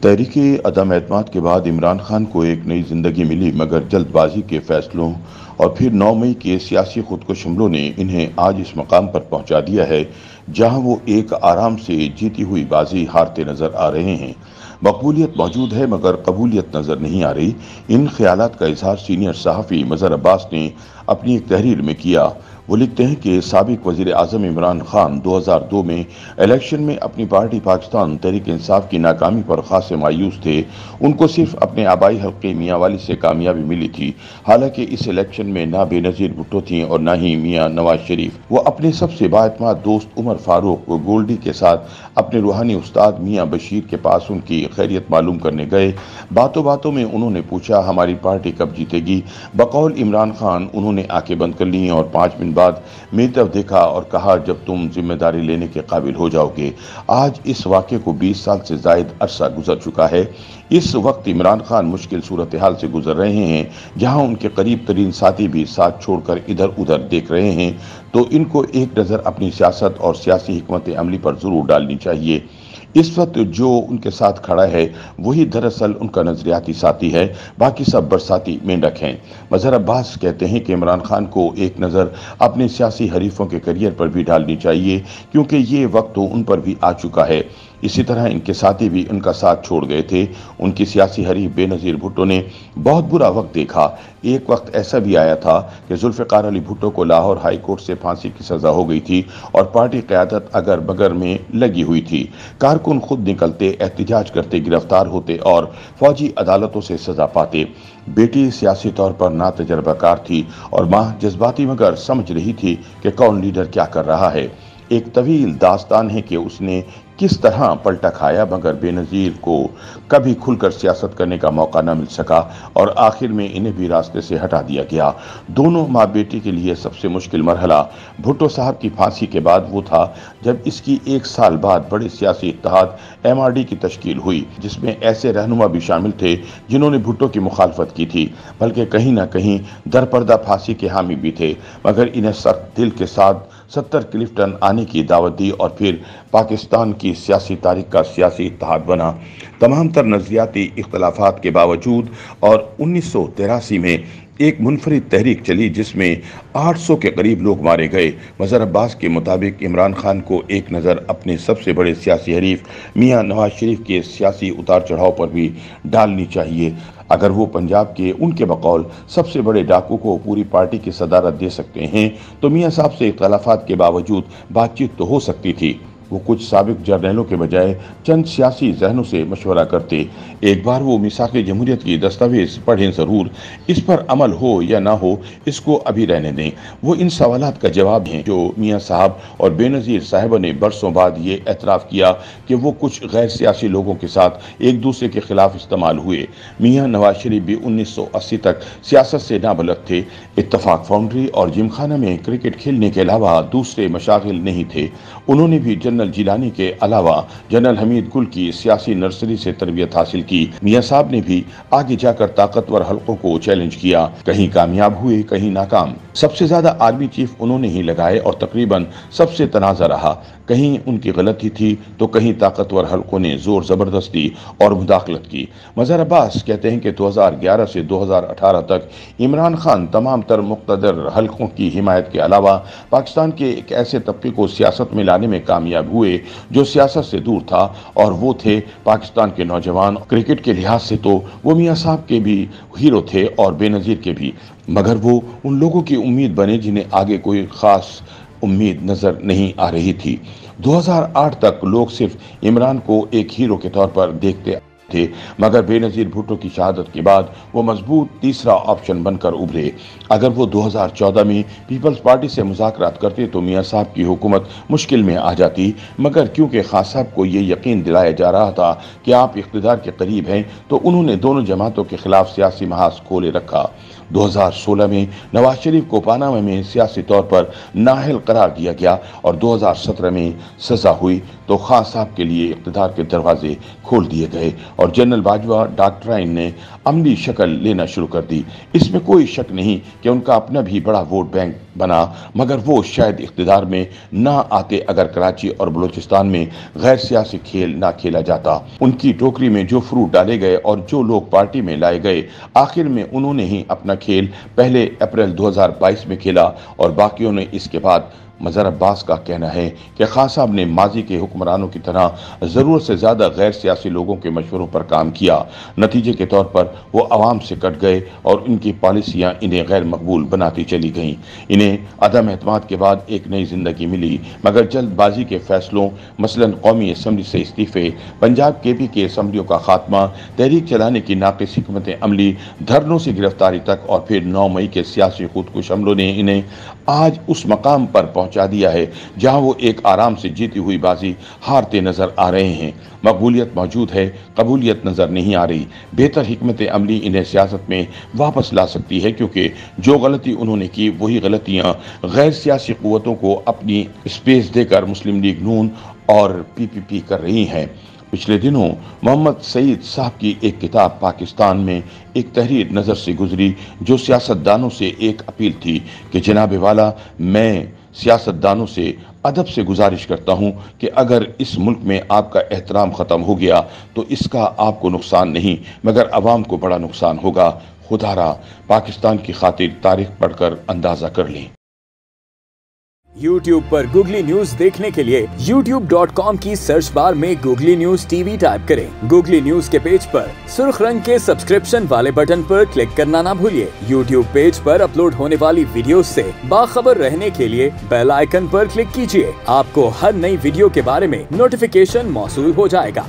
तहरीक अदम एतमाद के बाद इमरान खान को एक नई जिंदगी मिली, मगर जल्दबाजी के फैसलों और फिर 9 मई के सियासी खुदकुश हमलों ने इन्हें आज इस मकाम पर पहुंचा दिया है जहां वो एक आराम से जीती हुई बाजी हारते नजर आ रहे हैं। मकबूलियत मौजूद है मगर कबूलियत नजर नहीं आ रही। इन ख्यालात का इजहार सीनियर सहाफ़ी मजहर अब्बास ने अपनी एक तहरीर में किया। वो लिखते हैं कि साबिक वजीर आजम इमरान खान 2002 में इलेक्शन में अपनी पार्टी पाकिस्तान तहरीक इंसाफ की नाकामी पर खासे मायूस थे। उनको सिर्फ अपने आबाई हल्के मियांवाली से कामयाबी मिली थी। हालांकि इस इलेक्शन में ना बेनजीर भुट्टो थी और ना ही मियां नवाज शरीफ। वो अपने सबसे बाएतमाद दोस्त उमर फारूक गोल्डी के साथ अपने रूहानी उस्ताद मियां बशीर के पास उनकी खैरियत मालूम करने गए। बातों बातों में उन्होंने पूछा, हमारी पार्टी कब जीतेगी? बकौल इमरान खान उन्होंने आंखें बंद कर ली और 5 मिनट बाद मेरी तरफ देखा और कहा, जब तुम जिम्मेदारी लेने के काबिल हो जाओगे। आज इस वाक़े को 20 साल से जायद अरसा गुजर चुका है। इस वक्त इमरान खान मुश्किल सूरत हाल से गुजर रहे हैं, जहां उनके करीब तरीन साथी भी साथ छोड़कर इधर उधर देख रहे हैं। तो इनको एक नज़र अपनी सियासत और सियासी हिकमत अमली पर जरूर डालनी चाहिए। इस वक्त जो उनके साथ खड़ा है वही दरअसल उनका नजरियाती साथी है, बाकी सब बरसाती मेंढक हैं। मजहर अब्बास कहते हैं कि इमरान खान को एक नज़र अपने सियासी हरीफों के करियर पर भी डालनी चाहिए, क्योंकि ये वक्त तो उन पर भी आ चुका है। इसी तरह इनके साथी भी उनका साथ छोड़ गए थे। उनकी सियासी हरीफ बेनजीर भुट्टो ने बहुत बुरा वक्त देखा। एक वक्त ऐसा भी आया था कि जुल्फ़िकार अली भुट्टो को लाहौर हाई कोर्ट से फांसी की सजा हो गई थी और पार्टी क़यादत अगर बगर में लगी हुई थी। कारकुन खुद निकलते, एहतिजाज करते, गिरफ्तार होते और फौजी अदालतों से सजा पाते। बेटी सियासी तौर पर ना तजर्बाकार थी और माँ जज्बाती मगर समझ रही थी कि कौन लीडर क्या कर रहा है। एक तवील दास्तान है कि उसने किस तरह पलटा खाया, मगर बेनजीर को कभी खुलकर सियासत करने का मौका न मिल सका और आखिर में इन्हें भी रास्ते से हटा दिया गया। दोनों माँ बेटी के लिए सबसे मुश्किल मरहला भुट्टो साहब की फांसी के बाद वो था जब इसकी 1 साल बाद बड़े सियासी इत्तेहाद MRD की तश्कील हुई, जिसमें ऐसे रहनुमा भी शामिल थे जिन्होंने भुट्टो की मुखालफत की थी, बल्कि कहीं ना कहीं दरपर्दा फांसी के हामी भी थे। मगर इन्हें सख्त दिल के साथ 70 क्लिफ्टन आने की दावत दी और फिर पाकिस्तान की सियासी तारीख का सियासी इत्तेहाद बना। तमाम तर नजरियाती इख्तलाफात के बावजूद और 1983 में एक मुनफरिद तहरीक चली जिसमें 800 के करीब लोग मारे गए। मजहर अब्बास के मुताबिक इमरान खान को एक नज़र अपने सबसे बड़े सियासी हरीफ मियां नवाज शरीफ के सियासी उतार चढ़ाव पर भी डालनी चाहिए। अगर वो पंजाब के उनके बकौल सबसे बड़े डाकू को पूरी पार्टी की सदारत दे सकते हैं तो मियां साहब से इख्तलाफात के बावजूद बातचीत तो हो सकती थी। वो कुछ साबिक जर्नैलों के बजाय चंद सियासी जहनों से मशवरा करते। एक बार वो मिसाक़ जमहूरियत की दस्तावेज पढ़ें ज़रूर, इस पर अमल हो या ना हो इसको अभी रहने दें। वो इन सवालात का जवाब हैं जो मियां साहब और बेनज़ीर साहिबा ने बरसों बाद ये एतराफ़ किया कि वो कुछ गैर सियासी लोगों के साथ एक दूसरे के खिलाफ इस्तेमाल हुए। मियां नवाज शरीफ भी 1980 तक सियासत से नाबलग थे। इत्तफाक फाउंड्री और जिमखाना में क्रिकेट खेलने के अलावा दूसरे मशागिल नहीं थे। उन्होंने भी जनरल जिलानी के अलावा जनरल हमीद गुल की सियासी नर्सरी से तरबियत हासिल की। मियां साहब ने भी आगे जाकर ताकतवर हल्कों को चैलेंज किया, कहीं कामयाब हुए कहीं नाकाम। सबसे ज्यादा आर्मी चीफ उन्होंने ही लगाए और तकरीबन सबसे तनाज़ा रहा। कहीं उनकी गलती थी तो कहीं ताकतवर हल्कों ने जोर जबरदस्ती और मुदाखलत की। मजहर अब्बास कहते हैं कि 2011 से 2018 तक इमरान खान तमाम तर मुक़्तदर हल्कों की हिमायत के अलावा पाकिस्तान के एक ऐसे तबके को सियासत में लाने में कामयाब हुए जो सियासत से दूर था, और वो थे पाकिस्तान के नौजवान। क्रिकेट के लिहाज से तो वो मियां साहब के भी हीरो थे और बेनज़ीर के भी, मगर वो उन लोगों की उम्मीद बने जिन्हें आगे कोई ख़ास उम्मीद नज़र नहीं आ रही थी। 2008 तक लोग सिर्फ इमरान को एक हीरो के तौर पर देखते थे, मगर बेनज़ीर भुट्टो की शहादत के बाद वो मजबूत तीसरा ऑप्शन बनकर उभरे। अगर वो 2014 में पीपल्स पार्टी से मुज़ाकरात करते तो मियां साहब की हुकूमत मुश्किल में आ जाती, मगर क्योंकि खान साहब को ये यकीन दिलाया जा रहा था कि आप इख्तिदार के करीब हैं, तो उन्होंने दोनों जमातों के खिलाफ सियासी महाज खोले रखा। 2016 में नवाज शरीफ को पानामा में सियासी तौर पर नाअहल करार दिया गया और 2017 में सजा हुई तो खान साहब के लिए इख्तिदार के दरवाजे खोल दिए गए और जनरल बाजवा डॉक्टराइन ने अमली शक्ल लेना शुरू कर दी। इसमें कोई शक नहीं कि उनका अपना भी बड़ा वोट बैंक बना, मगर वो शायद इख्तिदार में ना आते अगर कराची और बलूचिस्तान में गैर सियासी खेल ना खेला जाता। उनकी टोकरी में जो फ्रूट डाले गए और जो लोग पार्टी में लाए गए, आखिर में उन्होंने ही अपना खेल पहले अप्रैल 2022 में खेला और बाकियों ने इसके बाद। मज़हर अब्बास का कहना है कि खान साहब ने माजी के हुक्मरानों की तरह ज़रूरत से ज़्यादा गैर सियासी लोगों के मशवरों पर काम किया। नतीजे के तौर पर वो आवाम से कट गए और उनकी पॉलिसियाँ इन्हें गैर मकबूल बनाती चली गईं। इन्हें अदम एतमाद के बाद एक नई ज़िंदगी मिली, मगर जल्दबाजी के फैसलों, मसलन कौमी असम्बली से इस्तीफ़े, पंजाब KP की असम्बलियों का खात्मा, तहरीक चलाने की नाक़िस हिकमत अमली, धरनों से गिरफ्तारी तक और फिर 9 मई के सियासी खुदकुश हमलों ने इन्हें आज उस मकाम पर पहुंचा दिया है जहां वो एक आराम से जीती हुई बाजी हारते नजर आ रहे हैं। मकबूलियत मौजूद है, कबूलियत नजर नहीं आ रही। बेहतर हिकमत अमली इन्हें सियासत में वापस ला सकती है, क्योंकि जो गलती उन्होंने की वही गलतियां गैर सियासी कुव्वतों को अपनी स्पेस देकर मुस्लिम लीग नून और PPP कर रही हैं। पिछले दिनों मोहम्मद सईद साहब की एक किताब पाकिस्तान में एक तहरीर नज़र से गुजरी, जो सियासतदानों से एक अपील थी कि जनाब वाला, मैं सियासतदानों से अदब से गुजारिश करता हूं कि अगर इस मुल्क में आपका एहतराम ख़त्म हो गया तो इसका आपको नुकसान नहीं मगर अवाम को बड़ा नुकसान होगा। खुदारा पाकिस्तान की खातिर तारीख पढ़कर अंदाज़ा कर लें। YouTube पर गूगली न्यूज देखने के लिए youtube.com की सर्च बार में गूगली न्यूज TV टाइप करें। गूगली न्यूज के पेज पर सुर्ख रंग के सब्सक्रिप्शन वाले बटन पर क्लिक करना ना भूलिए। YouTube पेज पर अपलोड होने वाली वीडियोस से बाखबर रहने के लिए बेल आइकन पर क्लिक कीजिए। आपको हर नई वीडियो के बारे में नोटिफिकेशन मौसूल हो जाएगा।